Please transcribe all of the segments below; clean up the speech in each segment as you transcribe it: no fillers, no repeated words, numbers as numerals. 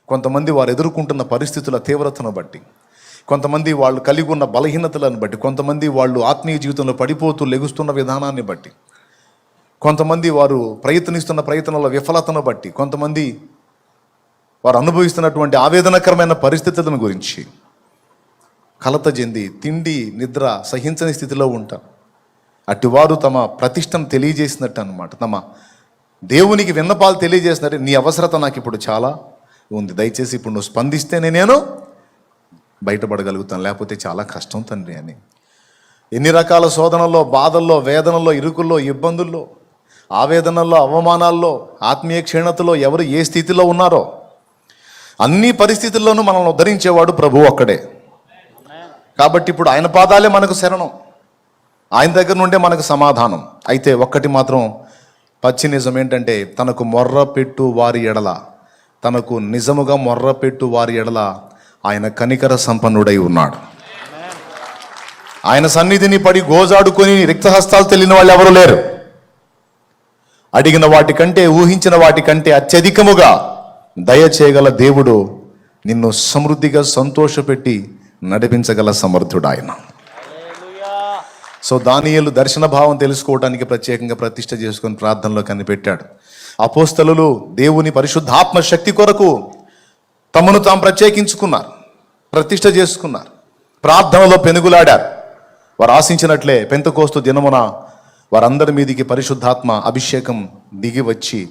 కొంతమంది వారు ఎదుర్కొంటున్న పరిస్థితుల తీవ్రతను బట్టి, కొంతమంది వాళ్ళు కలిగి ఉన్న బలహీనతలను బట్టి, కొంతమంది వాళ్ళు ఆత్మీయ జీవితంలో పడిపోతూ లెగుస్తున్న విధానాన్ని బట్టి, కొంతమంది వారు ప్రయత్నిస్తున్న ప్రయత్నంలో విఫలతను బట్టి, కొంతమంది వారు అనుభవిస్తున్నటువంటి ఆవేదనకరమైన పరిస్థితులను గురించి కలత చెంది తిండి నిద్ర సహించని స్థితిలో ఉంటారు. అటువారు తమ ప్రతిష్టను తెలియజేసినట్టు అన్నమాట, తమ దేవునికి విన్నపాలు తెలియజేసినట్టు, నీ అవసరత నాకు ఇప్పుడు చాలా ఉంది, దయచేసి ఇప్పుడు నువ్వు స్పందిస్తేనే నేను బయటపడగలుగుతాను, లేకపోతే చాలా కష్టం తండ్రి అని. ఎన్ని రకాల శోధనల్లో, బాధల్లో, వేదనల్లో, ఇరుకుల్లో, ఇబ్బందుల్లో, ఆవేదనల్లో, అవమానాల్లో, ఆత్మీయ క్షీణతలో ఎవరు ఏ స్థితిలో ఉన్నారో అన్ని పరిస్థితుల్లోనూ మనల్ని ఉద్ధరించేవాడు ప్రభువు ఒక్కడే. కాబట్టి ఇప్పుడు ఆయన పాదాలే మనకు శరణం, ఆయన దగ్గర నుండే మనకు సమాధానం. అయితే ఒక్కటి మాత్రం పచ్చి నిజం ఏంటంటే, తనకు మొర్రపెట్టు వారి ఎడల, తనకు నిజముగా మొర్రపెట్టు వారి ఎడల ఆయన కనికర సంపన్నుడై ఉన్నాడు. ఆయన సన్నిధిని పడి గోజాడుకొని రిక్తహస్తాలు తెలియని వాళ్ళు ఎవరు లేరు. అడిగిన వాటికంటే, ఊహించిన వాటికంటే అత్యధికముగా దయచేయగల దేవుడు నిన్ను సమృద్ధిగా సంతోషపెట్టి నడిపించగల సమర్థుడు ఆయన. సో దానియేలు దర్శన భావం తెలుసుకోవడానికి ప్రత్యేకంగా ప్రతిష్ఠ చేసుకొని ప్రార్థనలో కనిపెట్టాడు. అపోస్తలులు దేవుని పరిశుద్ధాత్మ శక్తి కొరకు తమను తాము ప్రత్యేకించుకున్నారు, ప్రతిష్ఠ చేసుకున్నారు, ప్రార్థనలో పెనుగులాడారు. వారు ఆశించినట్లే పెంతెకోస్తు దినమున వారందరి మీదికి పరిశుద్ధాత్మ అభిషేకం దిగి వచ్చి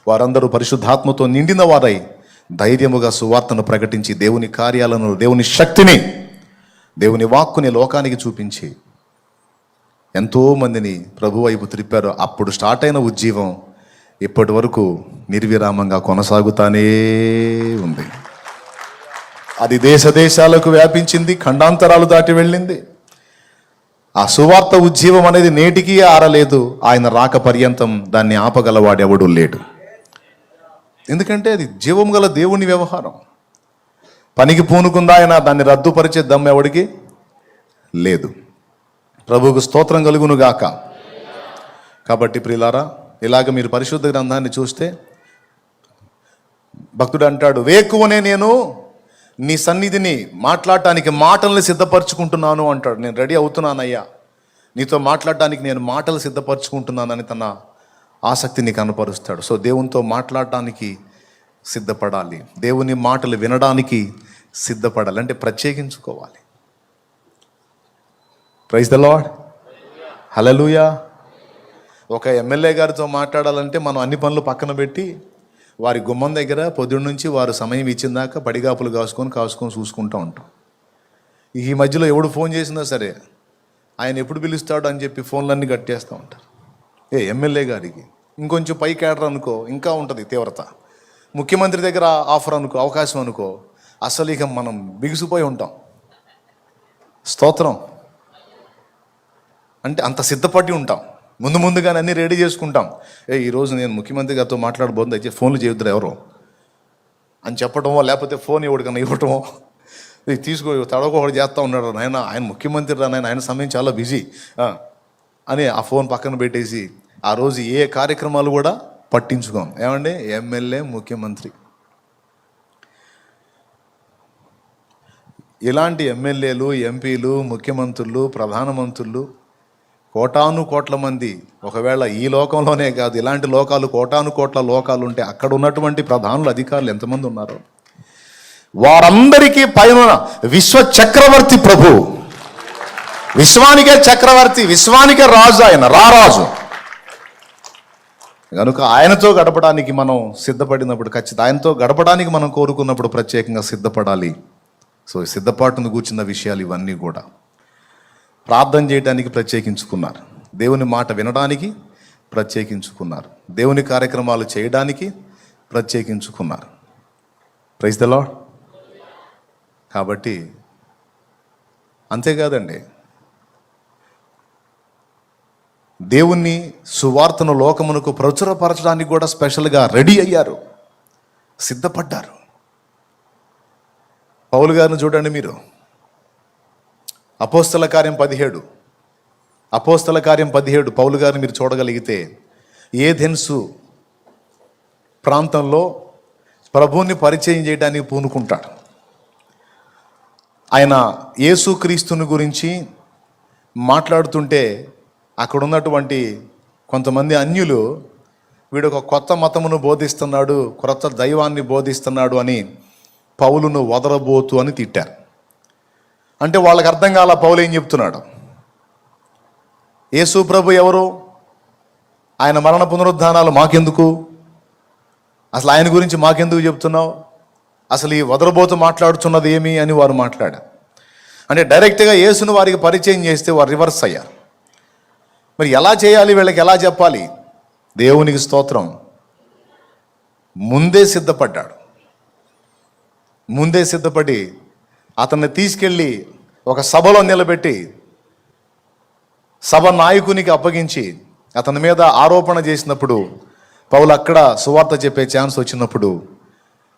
వారందరూ పరిశుద్ధాత్మతో నిండిన వారై ధైర్యముగా సువార్తను ప్రకటించి దేవుని కార్యాలను, దేవుని శక్తిని, దేవుని వాక్కుని లోకానికి చూపించి ఎంతోమందిని ప్రభు వైపు త్రిప్పారు. అప్పుడు స్టార్ట్ అయిన ఉజ్జీవం ఇప్పటి వరకు నిర్విరామంగా కొనసాగుతానే ఉంది. అది దేశ దేశాలకు వ్యాపించింది, ఖండాంతరాలు దాటి వెళ్ళింది. ఆ సువార్త ఉజ్జీవం అనేది నేటికీ ఆరలేదు. ఆయన రాక పర్యంతం దాన్ని ఆపగలవాడెవడూ లేడు. ఎందుకంటే అది జీవం గల దేవుని వ్యవహారం. పనికి పూనుకుందా ఆయన దాన్ని రద్దుపరిచే దమ్ము ఎవడికి లేదు. ప్రభువుకు స్తోత్రం కలుగును గాక. కాబట్టి ప్రియులారా, ఇలాగ మీరు పరిశుద్ధ గ్రంథాన్ని చూస్తే భక్తుడు అంటాడు, వేకువనే నేను నీ సన్నిధిని మాట్లాడటానికి మాటల్ని సిద్ధపరచుకుంటున్నాను అంటాడు. నేను రెడీ అవుతున్నానయ్యా, నీతో మాట్లాడటానికి నేను మాటలు సిద్ధపరచుకుంటున్నానని తన ఆసక్తిని కనపరుస్తాడు. సో దేవునితో మాట్లాడటానికి సిద్ధపడాలి, దేవుని మాటలు వినడానికి సిద్ధపడాలి, అంటే ప్రత్యేకించుకోవాలి. ప్రైజ్ ద లార్డ్, హల్లెలూయా. ఒక ఎమ్మెల్యే గారితో మాట్లాడాలంటే మనం అన్ని పనులు పక్కన పెట్టి వారి గుమ్మం దగ్గర పొద్దున్న నుంచి వారు సమయం ఇచ్చిందాక పడిగాపులు కాసుకొని చూసుకుంటూ ఉంటాం. ఈ మధ్యలో ఎవడు ఫోన్ చేసినా సరే ఆయన ఎప్పుడు పిలుస్తాడు అని చెప్పి ఫోన్లన్నీ కట్టేస్తూ ఉంటారు. ఎమ్మెల్యే గారికి ఇంకొంచెం పై కేడర్ అనుకో ఇంకా ఉంటుంది తీవ్రత. ముఖ్యమంత్రి దగ్గర ఆఫర్ అనుకో, అవకాశం అనుకో, అసలు ఇక మనం బిగుసిపోయి ఉంటాం. స్తోత్రం. అంటే అంత సిద్ధపడి ఉంటాం, ముందుగానే అన్నీ రెడీ చేసుకుంటాం. ఈరోజు నేను ముఖ్యమంత్రి గారితో మాట్లాడబోతుంది, అయితే ఫోన్లు చేయొద్దురు ఎవరో అని చెప్పటమో, లేకపోతే ఫోన్ ఎవరికన్నా ఇవ్వటమో, తీసుకో తడవకోడు చేస్తూ ఉన్నాడు. ఆయన ముఖ్యమంత్రి రా, ఆయన సమయం చాలా బిజీ అని ఆ ఫోన్ పక్కన పెట్టేసి ఆ రోజు ఏ కార్యక్రమాలు కూడా పట్టించుకోం. ఏమండి, ఎమ్మెల్యే ముఖ్యమంత్రి, ఇలాంటి ఎమ్మెల్యేలు, ఎంపీలు, ముఖ్యమంత్రులు, ప్రధానమంత్రులు కోటాను కోట్ల మంది, ఒకవేళ ఈ లోకంలోనే కాదు ఇలాంటి లోకాలు కోటాను కోట్ల లోకాలు ఉంటే అక్కడ ఉన్నటువంటి ప్రధానులు, అధికారులు ఎంతమంది ఉన్నారో వారందరికీ పైన విశ్వ చక్రవర్తి ప్రభు, విశ్వానికే చక్రవర్తి, విశ్వానికే రాజు, ఆయన రారాజు. కనుక ఆయనతో గడపడానికి మనం సిద్ధపడినప్పుడు, ఖచ్చితంగా ఆయనతో గడపడానికి మనం కోరుకున్నప్పుడు ప్రత్యేకంగా సిద్ధపడాలి. సో సిద్ధపాటును కూర్చున్న విషయాలు ఇవన్నీ కూడా ప్రార్థన చేయడానికి ప్రత్యేకించుకున్నారు, దేవుని మాట వినడానికి ప్రత్యేకించుకున్నారు, దేవుని కార్యక్రమాలు చేయడానికి ప్రత్యేకించుకున్నారు. Praise the lord. కాబట్టి అంతేకాదండి, దేవుని సువార్తను లోకమునకు ప్రచురపరచడానికి కూడా స్పెషల్గా రెడీ అయ్యారు, సిద్ధపడ్డారు. పౌలు గారిని చూడండి మీరు, అపోస్తల కార్యం 17 పౌలు గారిని మీరు చూడగలిగితే ఏథెన్సు ప్రాంతంలో ప్రభువుని పరిచయం చేయడానికి పూనుకుంటాడు. ఆయన యేసుక్రీస్తుని గురించి మాట్లాడుతుంటే అక్కడ ఉన్నటువంటి కొంతమంది అన్యులు వీడు ఒక కొత్త మతమును బోధిస్తున్నాడు, క్రొత్త దైవాన్ని బోధిస్తున్నాడు అని పౌలును వదలబోతు అని తిట్టారు. అంటే వాళ్ళకి అర్థం కాల పౌలు ఏం చెప్తున్నాడు. యేసు ప్రభు ఎవరు, ఆయన మరణ పునరుద్ధానాలు మాకెందుకు, అసలు ఆయన గురించి మాకెందుకు చెప్తున్నావు, అసలు ఈ వదలబోతు మాట్లాడుతున్నది ఏమి అని వారు మాట్లాడారు. అంటే డైరెక్ట్గా యేసును వారికి పరిచయం చేస్తే వారు రివర్స్ అయ్యారు. మరి ఎలా చేయాలి, వీళ్ళకి ఎలా చెప్పాలి? దేవునికి స్తోత్రం, ముందే సిద్ధపడ్డాడు. ముందే సిద్ధపడి అతన్ని తీసుకెళ్ళి ఒక సభలో నిలబెట్టి సభ నాయకునికి అప్పగించి అతని మీద ఆరోపణ చేసినప్పుడు పౌలు అక్కడ సువార్త చెప్పే ఛాన్స్ వచ్చినప్పుడు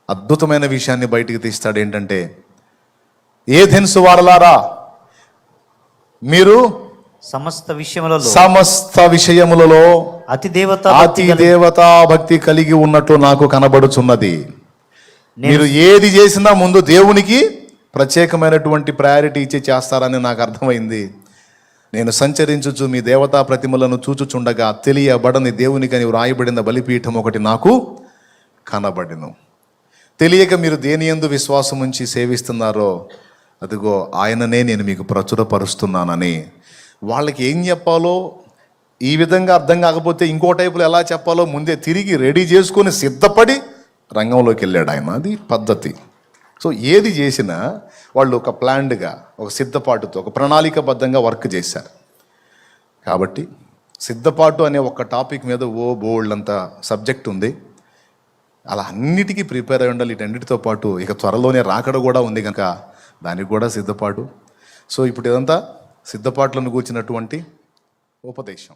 అద్భుతమైన విషయాన్ని బయటికి తీస్తాడు. ఏంటంటే, ఏథెన్సు వారలారా, మీరు సమస్త విషయములలో అతి దేవతా భక్తి కలిగి ఉన్నట్లు నాకు కనబడుచున్నది. మీరు ఏది చేసినా ముందు దేవునికి ప్రత్యేకమైనటువంటి ప్రయారిటీ ఇచ్చి చేస్తారని నాకు అర్థమైంది. నేను సంచరించుచు మీ దేవతా ప్రతిమలను చూచుచుండగా తెలియబడని దేవునికని వ్రాయబడిన బలిపీఠం ఒకటి నాకు కనబడెను. తెలియక మీరు దేని యందు విశ్వాసం ఉంచి సేవిస్తున్నారో అదిగో ఆయననే నేను మీకు ప్రచురపరుస్తున్నానని. వాళ్ళకి ఏం చెప్పాలో ఈ విధంగా అర్థం కాకపోతే ఇంకో టైపులో ఎలా చెప్పాలో ముందే తిరిగి రెడీ చేసుకొని సిద్ధపడి రంగంలోకి వెళ్ళాడు ఆయన. అది పద్ధతి. సో ఏది చేసినా వాళ్ళు ఒక ప్లాన్డ్గా, ఒక సిద్ధపాటుతో, ఒక ప్రణాళికబద్ధంగా వర్క్ చేశారు. కాబట్టి సిద్ధపాటు అనే ఒక టాపిక్ మీద బోల్డ్ అంత సబ్జెక్ట్ ఉంది. అలా అన్నిటికీ ప్రిపేర్ అయి ఉండాలి. వీటన్నిటితో పాటు ఇక త్వరలోనే రాకడ కూడా ఉంది కనుక దానికి కూడా సిద్ధపాటు. సో ఇప్పుడు ఇదంతా సిద్ధపాట్లను కూర్చున్నటువంటి ఉపదేశం.